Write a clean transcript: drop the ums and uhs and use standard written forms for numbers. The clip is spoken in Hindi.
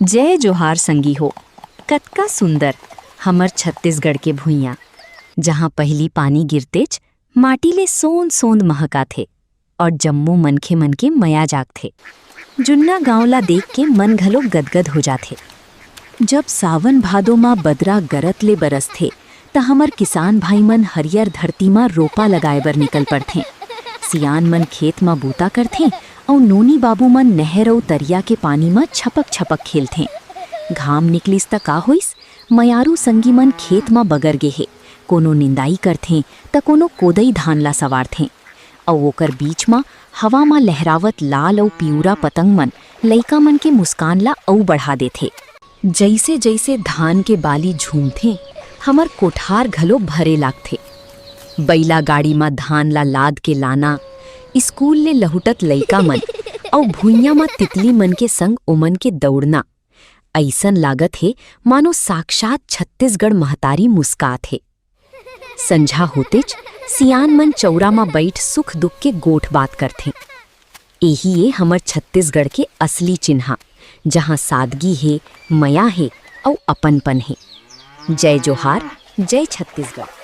जय जोहार संगी हो। कतका सुंदर हमर छत्तीसगढ़ के भुइयाँ, जहाँ पहली पानी गिरतेच माटी ले सोन सोंद महका थे और जम्मो मनखे मन के मया जाग थे। जुन्ना गाँव ला देख के मन घलो गदगद हो जाथे। जब सावन भादो माँ बदरा गरत ले बरसथे त हमर किसान भाई मन हरियर धरती माँ रोपा लगाए बर निकल पड़थे। सियान मन खेत माँ बूता करथे और नोनी बाबू मन नहर और तरिया के पानी में छपक छपक खेलथे। घाम निकलिस त का होइस, मयारू संगी मन खेत में बगर गे हे, कोनो निंदाई करथे त कोनो कोदई धान ला सवारथे और ओकर बीच में हवा में लहरावत लाल और पियूरा पतंग मन लइका मन के मुस्कान ला औ बढ़ा देथे। जैसे जैसे धान के बाली झूमथे हमर कोठार घलो भरे लागथे। बैला गाड़ी में धान ला लाद के लाना, स्कूल ले लहुटत लइका मन और भुइयाँ में तितली मन के संग ओमन के दौड़ना, ऐसन लागत है मानो साक्षात छत्तीसगढ़ महतारी मुस्कात है। संझा होतेच सियान मन चौरा में बैठ सुख दुख के गोठ बात करथे। यही है हमर छत्तीसगढ़ के असली चिन्हा, जहाँ सादगी है, मया है और अपनपन है। जय जोहार, जय छत्तीसगढ़।